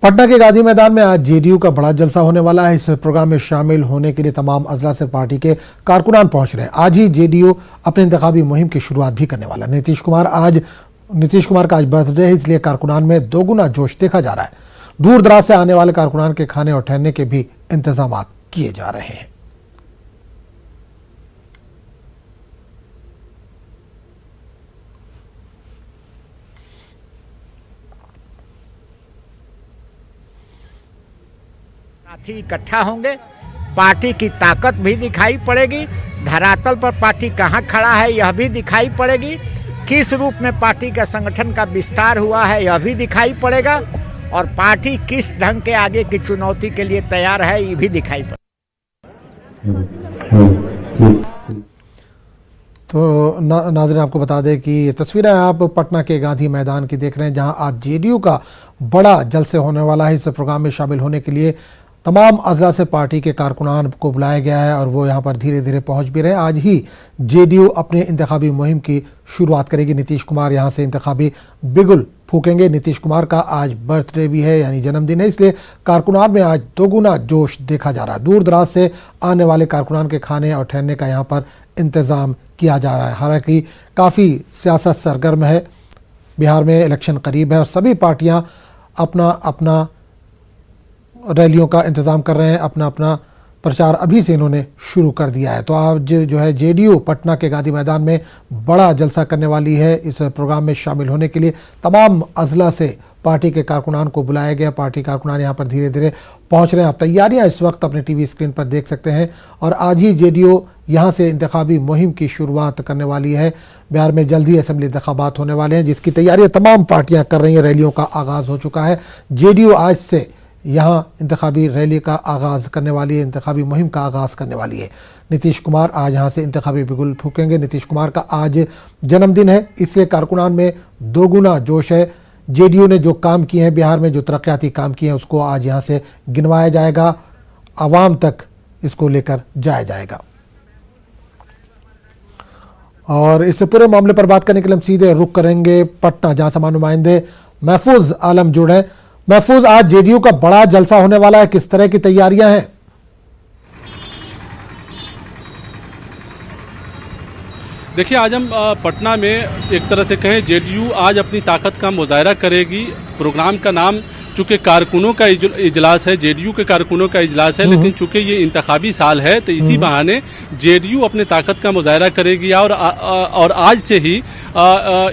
पटना के गांधी मैदान में आज जेडीयू का बड़ा जलसा होने वाला है। इस प्रोग्राम में शामिल होने के लिए तमाम अजला से पार्टी के कारकुनान पहुंच रहे हैं। आज ही जेडीयू अपने इंतखाबी मुहिम की शुरुआत भी करने वाला है। नीतीश कुमार का आज बर्थडे है, इसलिए कारकुनान में दोगुना जोश देखा जा रहा है। दूर दराज से आने वाले कारकुनान के खाने और ठहरने के भी इंतजाम किए जा रहे हैं। साथी इकट्ठा होंगे, पार्टी की ताकत भी दिखाई पड़ेगी, धरातल पर पार्टी कहां खड़ा है यह भी दिखाई पड़ेगी, किस रूप में पार्टी का संगठन का विस्तार हुआ है यह भी दिखाई पड़ेगा और पार्टी किस ढंग के आगे की चुनौती के लिए तैयार है ये भी दिखाई पड़ेगा। तो नाज़रीन, आपको बता दें कि ये तस्वीरें आप पटना के गांधी मैदान की देख रहे हैं, जहां आज जेडीयू का बड़ा जलसे होने वाला है। इस प्रोग्राम में शामिल होने के लिए तमाम अजला से पार्टी के कारकुनान को बुलाया गया है और वो यहाँ पर धीरे धीरे पहुँच भी रहे हैं। आज ही जेडीयू अपने इंतखाबी मुहिम की शुरुआत करेगी। नीतीश कुमार यहाँ से इंतखाबी बिगुल फूकेंगे। नीतीश कुमार का आज बर्थडे भी है, यानी जन्मदिन है, इसलिए कारकुनान में आज दोगुना जोश देखा जा रहा है। दूर दराज से आने वाले कारकुनान के खाने और ठहरने का यहाँ पर इंतज़ाम किया जा रहा है। हालांकि काफ़ी सियासत सरगर्म है, बिहार में इलेक्शन करीब है और सभी पार्टियाँ अपना अपना रैलियों का इंतज़ाम कर रहे हैं। अपना अपना प्रचार अभी से इन्होंने शुरू कर दिया है। तो आज जो है जेडीयू पटना के गांधी मैदान में बड़ा जलसा करने वाली है। इस प्रोग्राम में शामिल होने के लिए तमाम अजला से पार्टी के कारकुनान को बुलाया गया। पार्टी कारकुनान यहाँ पर धीरे धीरे पहुँच रहे हैं। आप तैयारियाँ इस वक्त अपने टीवी स्क्रीन पर देख सकते हैं और आज ही जेडीयू यहाँ से इंतखाबी मुहिम की शुरुआत करने वाली है। बिहार में जल्द ही असेंबली इंतखाबात होने वाले हैं, जिसकी तैयारियाँ तमाम पार्टियाँ कर रही हैं। रैलियों का आगाज़ हो चुका है। जेडीयू आज से यहाँ इंतखाबी रैली का आगाज़ करने वाली है, इंतखाबी मुहिम का आगाज़ करने वाली है। नीतीश कुमार आज यहाँ से इंतखाबी बिगुल फूकेंगे। नीतीश कुमार का आज जन्मदिन है, इसलिए कारकुनान में दोगुना जोश है। जेडीयू ने जो काम किए हैं, बिहार में जो तरक्याती काम किए हैं, उसको आज यहाँ से गिनवाया जाएगा, आवाम तक इसको लेकर जाया जाएगा। और इस पूरे मामले पर बात करने के लिए हम सीधे रुख करेंगे पटना, जहाँ से नुमाइंदे महफूज आलम जुड़े। महफूज, आज जेडीयू का बड़ा जलसा होने वाला है, किस तरह की तैयारियां हैं? देखिए, आज हम पटना में एक तरह से कहें जेडीयू आज अपनी ताकत का मुजाहरा करेगी। प्रोग्राम का नाम चूंकि कारकुनों का इजलास है, जेडीयू के कारकुनों का इजलास है, लेकिन चूंकि ये इंतखाबी साल है तो इसी बहाने जेडीयू अपने ताकत का मुजाहरा करेगी और आज से ही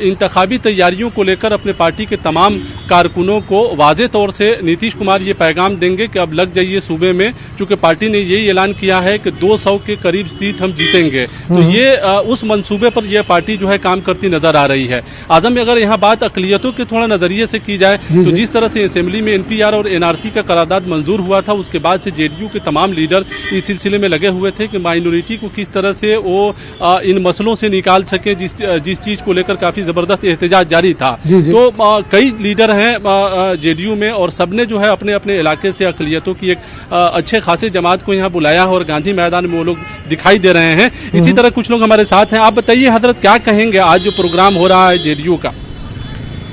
इंतखाबी तैयारियों को लेकर अपने पार्टी के तमाम कारकुनों को वाज़े तौर से नीतीश कुमार ये पैगाम देंगे कि अब लग जाइए सूबे में, चूंकि पार्टी ने यही ऐलान किया है कि 200 के करीब सीट हम जीतेंगे। तो ये उस मंसूबे पर यह पार्टी जो है काम करती नजर आ रही है। आजम में अगर यहाँ बात अकलियतों के थोड़ा नजरिए से की जाए तो जिस तरह से असेंबली में एनपीआर और एनआरसी का करारदाद मंजूर हुआ था, उसके बाद से जेडीयू के तमाम लीडर इस सिलसिले में लगे हुए थे कि माइनॉरिटी को किस तरह से वो इन मसलों से निकाल सके, जिस चीज को लेकर काफी जबरदस्त एहतजाज जारी था। तो कई लीडर हैं जेडीयू में और सबने जो है अपने अपने इलाके से अकलियतों की एक अच्छे खासे जमात को यहाँ बुलाया है और गांधी मैदान में वो लोग दिखाई दे रहे हैं। इसी तरह कुछ लोग हमारे साथ हैं। आप बताइए हजरत, क्या कहेंगे आज जो प्रोग्राम हो रहा है जेडीयू का?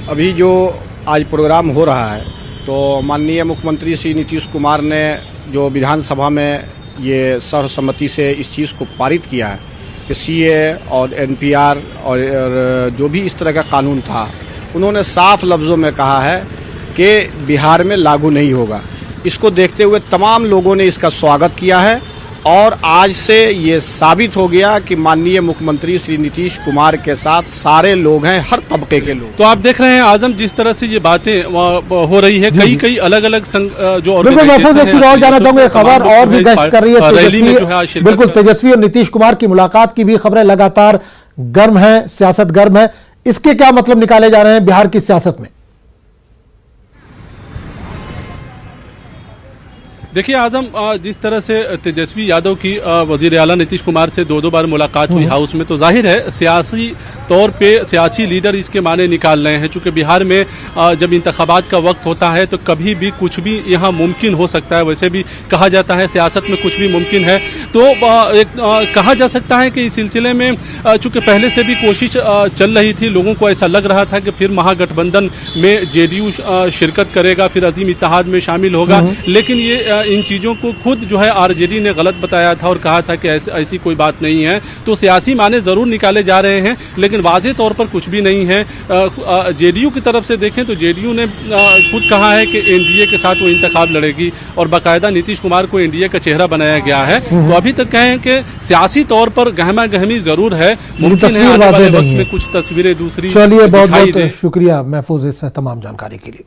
अभी जो आज प्रोग्राम हो रहा है तो माननीय मुख्यमंत्री श्री नीतीश कुमार ने जो विधानसभा में ये सर्वसम्मति से इस चीज़ को पारित किया है कि सीए और एनपीआर और जो भी इस तरह का कानून था, उन्होंने साफ लफ्ज़ों में कहा है कि बिहार में लागू नहीं होगा। इसको देखते हुए तमाम लोगों ने इसका स्वागत किया है और आज से ये साबित हो गया कि माननीय मुख्यमंत्री श्री नीतीश कुमार के साथ सारे लोग हैं, हर तबके के लोग। तो आप देख रहे हैं आजम, जिस तरह से ये बातें हो रही है, कई अलग अलग जो जाना चाहूंगा खबर और भी गश्त कर रही है। बिल्कुल, तेजस्वी और नीतीश कुमार की मुलाकात की भी खबरें लगातार गर्म है, सियासत गर्म है। इसके क्या मतलब निकाले जा रहे हैं बिहार की सियासत में? देखिए आजम, जिस तरह से तेजस्वी यादव की वजीर आला नीतीश कुमार से दो बार मुलाकात हुई हाउस में, तो जाहिर है सियासी तौर पे सियासी लीडर इसके माने निकाल रहे हैं। चूंकि बिहार में जब इंतखाबात का वक्त होता है तो कभी भी कुछ भी यहाँ मुमकिन हो सकता है। वैसे भी कहा जाता है सियासत में कुछ भी मुमकिन है। तो कहा जा सकता है कि इस सिलसिले में चूंकि पहले से भी कोशिश चल रही थी, लोगों को ऐसा लग रहा था कि फिर महागठबंधन में जेडीयू शिरकत करेगा, फिर अजीम इत्तेहाद में शामिल होगा। लेकिन ये इन चीज़ों को खुद जो है आरजेडी ने गलत बताया था और कहा था कि ऐसी कोई बात नहीं है। तो सियासी माने ज़रूर निकाले जा रहे हैं, लेकिन वाज़ेह तौर पर कुछ भी नहीं है। जेडीयू की तरफ से देखें तो जेडीयू ने खुद कहा है कि एनडीए के साथ वो इंतखाब लड़ेगी और बाकायदा नीतीश कुमार को एनडीए का चेहरा बनाया गया है। तो अभी तक कहें कि सियासी तौर पर गहमा गहमी जरूर है, मुमकिन है आने वाले वक्त में कुछ तस्वीरें दूसरी। चलिए, बहुत बहुत शुक्रिया महफूज इस तमाम जानकारी के लिए।